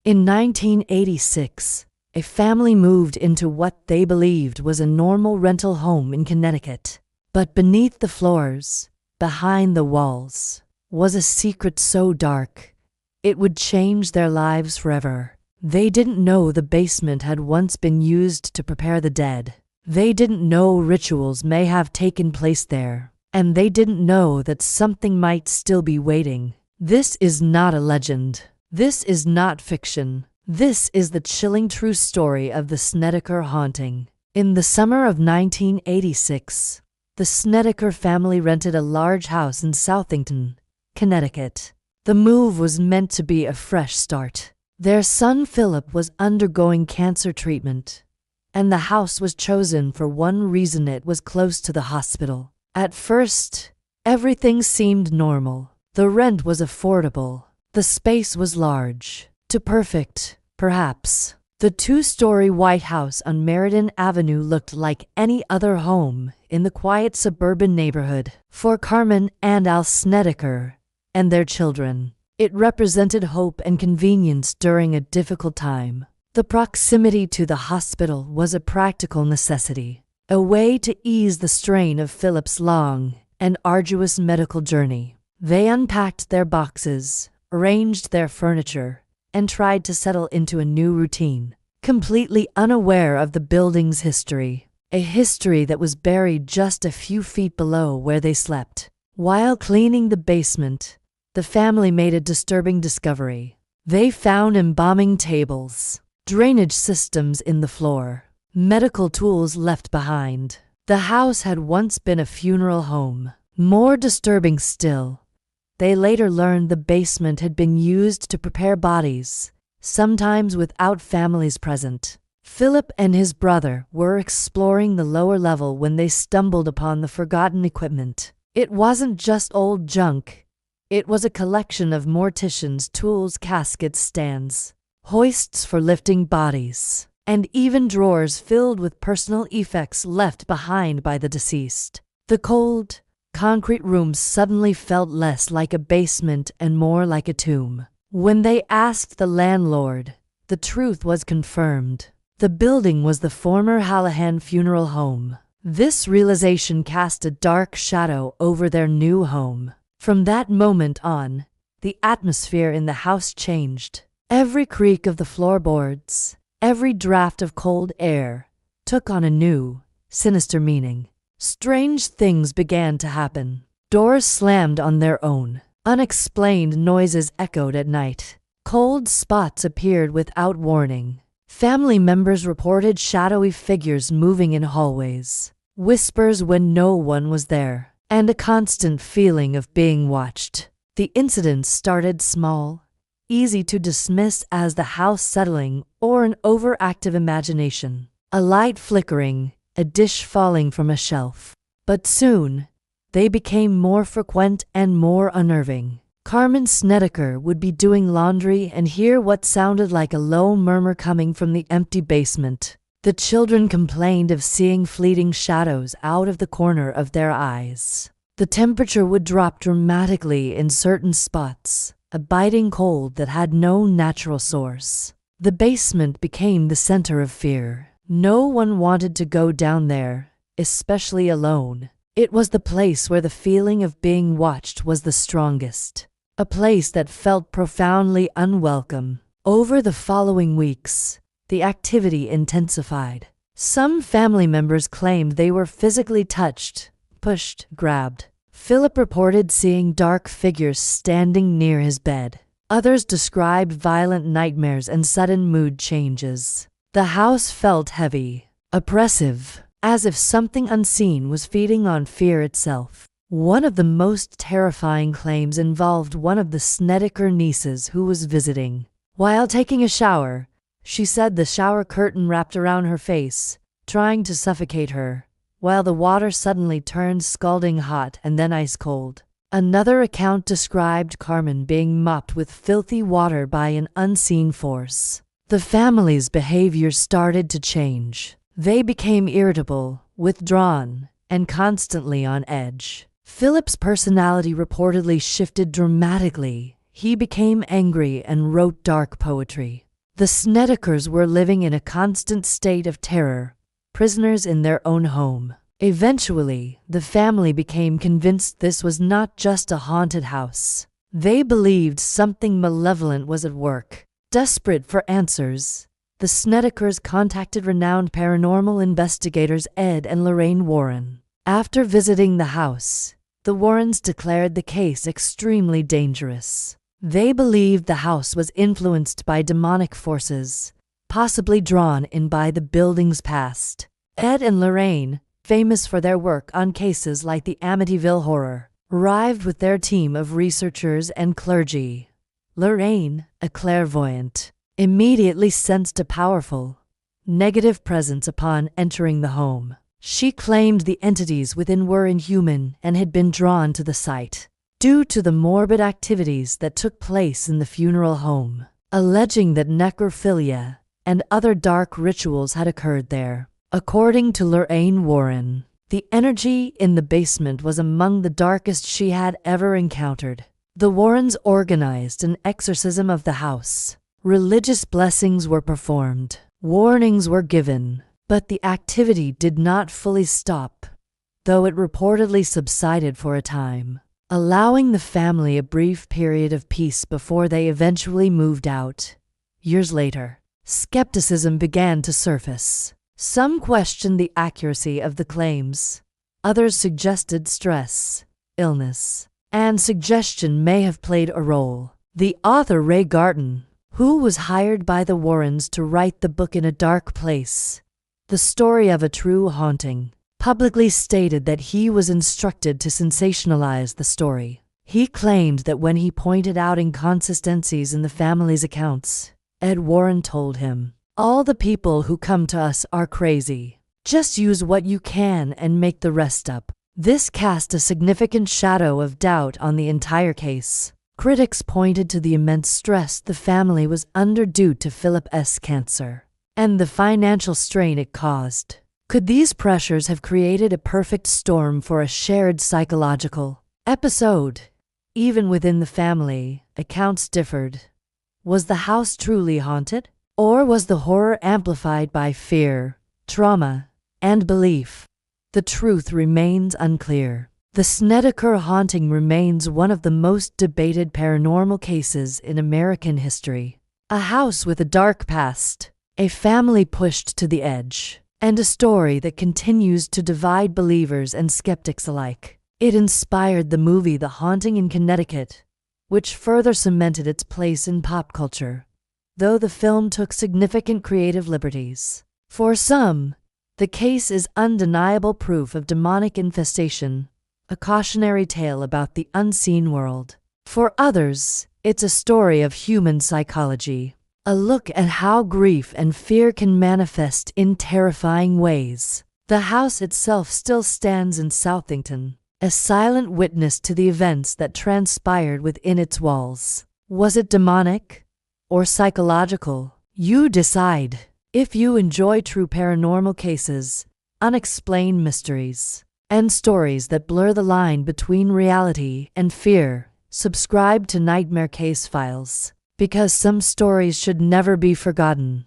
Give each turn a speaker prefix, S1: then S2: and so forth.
S1: In 1986, a family moved into what they believed was a normal rental home in Connecticut. But beneath the floors, behind the walls, was a secret so dark, it would change their lives forever. They didn't know the basement had once been used to prepare the dead. They didn't know rituals may have taken place there. And they didn't know that something might still be waiting. This is not a legend. This is not fiction. This is the chilling true story of the Snedeker haunting. In the summer of 1986, the Snedeker family rented a large house in Southington, Connecticut. The move was meant to be a fresh start. Their son Philip was undergoing cancer treatment, and the house was chosen for one reason: it was close to the hospital. At first, everything seemed normal. The rent was affordable. The space was large. Too perfect, perhaps. The two-story white house on Meriden Avenue looked like any other home in the quiet suburban neighborhood. For Carmen and Al Snedeker and their children, it represented hope and convenience during a difficult time. The proximity to the hospital was a practical necessity, a way to ease the strain of Philip's long and arduous medical journey. They unpacked their boxes, arranged their furniture, and tried to settle into a new routine, completely unaware of the building's history, a history that was buried just a few feet below where they slept. While cleaning the basement, the family made a disturbing discovery. They found embalming tables, drainage systems in the floor, medical tools left behind. The house had once been a funeral home. More disturbing still, they later learned the basement had been used to prepare bodies, sometimes without families present. Philip and his brother were exploring the lower level when they stumbled upon the forgotten equipment. It wasn't just old junk. It was a collection of morticians' tools, caskets, stands, hoists for lifting bodies, and even drawers filled with personal effects left behind by the deceased. The cold, concrete room suddenly felt less like a basement and more like a tomb. When they asked the landlord, the truth was confirmed. The building was the former Hallahan funeral home. This realization cast a dark shadow over their new home. From that moment on, the atmosphere in the house changed. Every creak of the floorboards, every draft of cold air, took on a new, sinister meaning. Strange things began to happen. Doors slammed on their own. Unexplained noises echoed at night. Cold spots appeared without warning. Family members reported shadowy figures moving in hallways, whispers when no one was there, and a constant feeling of being watched. The incidents started small, easy to dismiss as the house settling or an overactive imagination. A light flickering, a dish falling from a shelf. But soon, they became more frequent and more unnerving. Carmen Snedeker would be doing laundry and hear what sounded like a low murmur coming from the empty basement. The children complained of seeing fleeting shadows out of the corner of their eyes. The temperature would drop dramatically in certain spots, a biting cold that had no natural source. The basement became the center of fear. No one wanted to go down there, especially alone. It was the place where the feeling of being watched was the strongest, a place that felt profoundly unwelcome. Over the following weeks, the activity intensified. Some family members claimed they were physically touched, pushed, grabbed. Philip reported seeing dark figures standing near his bed. Others described violent nightmares and sudden mood changes. The house felt heavy, oppressive, as if something unseen was feeding on fear itself. One of the most terrifying claims involved one of the Snedeker nieces who was visiting. While taking a shower, she said the shower curtain wrapped around her face, trying to suffocate her, while the water suddenly turned scalding hot and then ice cold. Another account described Carmen being mopped with filthy water by an unseen force. The family's behavior started to change. They became irritable, withdrawn, and constantly on edge. Philip's personality reportedly shifted dramatically. He became angry and wrote dark poetry. The Snedekers were living in a constant state of terror, prisoners in their own home. Eventually, the family became convinced this was not just a haunted house. They believed something malevolent was at work. Desperate for answers, the Snedekers contacted renowned paranormal investigators Ed and Lorraine Warren. After visiting the house, the Warrens declared the case extremely dangerous. They believed the house was influenced by demonic forces, possibly drawn in by the building's past. Ed and Lorraine, famous for their work on cases like the Amityville Horror, arrived with their team of researchers and clergy. Lorraine, a clairvoyant, immediately sensed a powerful, negative presence upon entering the home. She claimed the entities within were inhuman and had been drawn to the site due to the morbid activities that took place in the funeral home, alleging that necrophilia and other dark rituals had occurred there. According to Lorraine Warren, the energy in the basement was among the darkest she had ever encountered. The Warrens organized an exorcism of the house. Religious blessings were performed. Warnings were given, but the activity did not fully stop, though it reportedly subsided for a time, allowing the family a brief period of peace before they eventually moved out. Years later, skepticism began to surface. Some questioned the accuracy of the claims. Others suggested stress, illness, and suggestion may have played a role. The author Ray Garton, who was hired by the Warrens to write the book In a Dark Place, The Story of a True Haunting, publicly stated that he was instructed to sensationalize the story. He claimed that when he pointed out inconsistencies in the family's accounts, Ed Warren told him, "All the people who come to us are crazy. Just use what you can and make the rest up." This cast a significant shadow of doubt on the entire case. Critics pointed to the immense stress the family was under due to Philip's cancer and the financial strain it caused. Could these pressures have created a perfect storm for a shared psychological episode? Even within the family, accounts differed. Was the house truly haunted? Or was the horror amplified by fear, trauma, and belief? The truth remains unclear. The Snedeker haunting remains one of the most debated paranormal cases in American history. A house with a dark past, a family pushed to the edge, and a story that continues to divide believers and skeptics alike. It inspired the movie The Haunting in Connecticut, which further cemented its place in pop culture, though the film took significant creative liberties. For some, the case is undeniable proof of demonic infestation, a cautionary tale about the unseen world. For others, it's a story of human psychology, a look at how grief and fear can manifest in terrifying ways. The house itself still stands in Southington, a silent witness to the events that transpired within its walls. Was it demonic or psychological? You decide. If you enjoy true paranormal cases, unexplained mysteries, and stories that blur the line between reality and fear, subscribe to Nightmare Case Files, because some stories should never be forgotten.